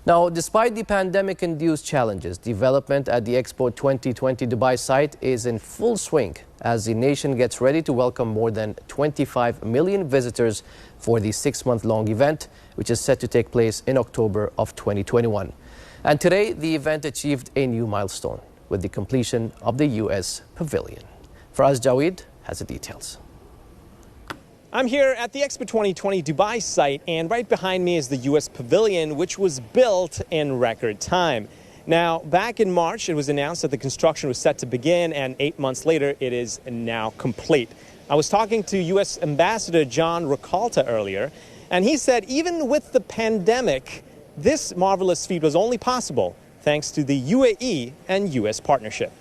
Now, despite the pandemic-induced challenges, development at the Expo 2020 Dubai site is in full swing as the nation gets ready to welcome more than 25 million visitors for the 6-month-long event, which is set to take place in October of 2021. And today, the event achieved a new milestone with the completion of the U.S. pavilion. Faraz Jaweed has the details. I'm here at the Expo 2020 Dubai site, and right behind me is the U.S. pavilion, which was built in record time. Now, back in March, it was announced that the construction was set to begin, and 8 months later, it is now complete. I was talking to U.S. Ambassador John Ricalta earlier, and he said even with the pandemic, this marvelous feat was only possible thanks to the UAE and U.S. partnership.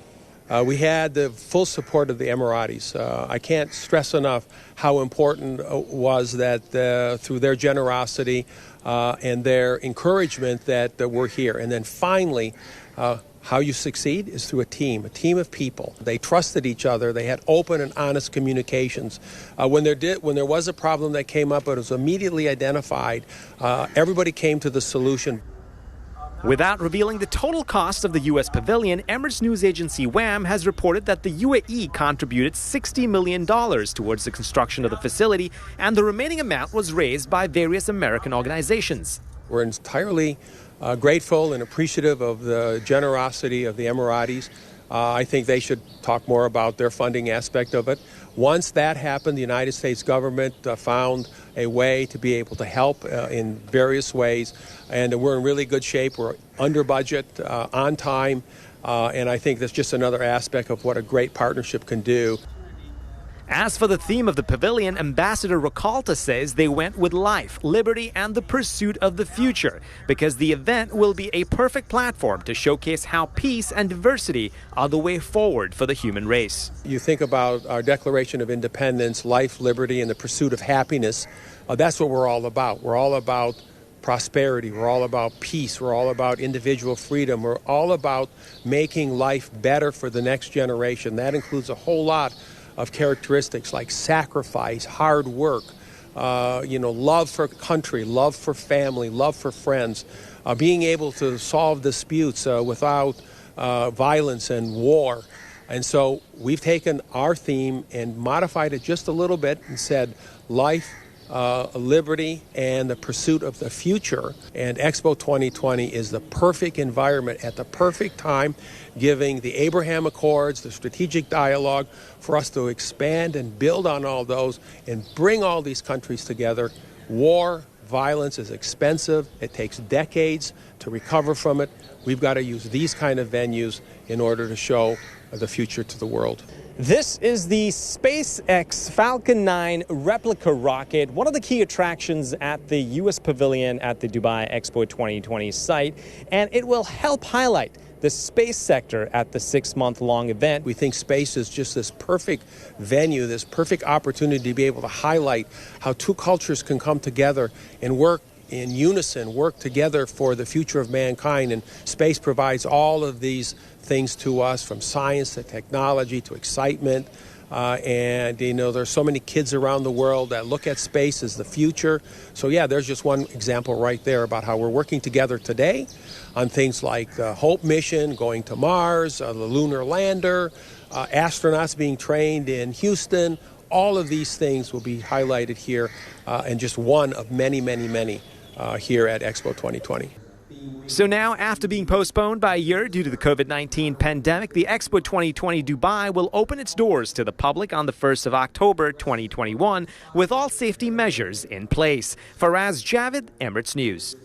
We had the full support of the Emirates. I can't stress enough how important it was that through their generosity and their encouragement that we're here. And then finally, how you succeed is through a team of people. They trusted each other. They had open and honest communications. When there was a problem that came up, it was immediately identified. Everybody came to the solution. Without revealing the total cost of the U.S. pavilion, Emirates news agency WAM has reported that the UAE contributed $60 million towards the construction of the facility, and the remaining amount was raised by various American organizations. We're entirely grateful and appreciative of the generosity of the Emiratis. I think they should talk more about their funding aspect of it. Once that happened, the United States government found a way to be able to help in various ways, and we're in really good shape. We're under budget, on time, and I think that's just another aspect of what a great partnership can do. As for the theme of the pavilion, Ambassador Ricalta says they went with life, liberty, and the pursuit of the future, because the event will be a perfect platform to showcase how peace and diversity are the way forward for the human race. You think about our Declaration of Independence, life, liberty, and the pursuit of happiness. That's what we're all about. We're all about prosperity. We're all about peace. We're all about individual freedom. We're all about making life better for the next generation. That includes a whole lot of characteristics like sacrifice, hard work, love for country, love for family, love for friends, being able to solve disputes without violence and war. And so we've taken our theme and modified it just a little bit and said life, liberty, and the pursuit of the future. And Expo 2020 is the perfect environment at the perfect time, giving the Abraham Accords, the strategic dialogue, for us to expand and build on all those and bring all these countries together. War, violence is expensive. It takes decades to recover from it. We've got to use these kind of venues in order to show the future to the world. This is the SpaceX Falcon 9 replica rocket, one of the key attractions at the U.S. pavilion at the Dubai Expo 2020 site, and it will help highlight the space sector at the 6-month-long event. We think space is just this perfect venue, this perfect opportunity to be able to highlight how two cultures can come together and work in unison, work together for the future of mankind. And space provides all of these things to us, from science to technology to excitement. And there's so many kids around the world that look at space as the future. So yeah, there's just one example right there about how we're working together today on things like the Hope mission, going to Mars, the lunar lander, astronauts being trained in Houston. All of these things will be highlighted here, and just one of many, many, many here at Expo 2020. So now, after being postponed by a year due to the COVID-19 pandemic, the Expo 2020 Dubai will open its doors to the public on the 1st of October 2021 with all safety measures in place. Faraz Jaweed, Emirates News.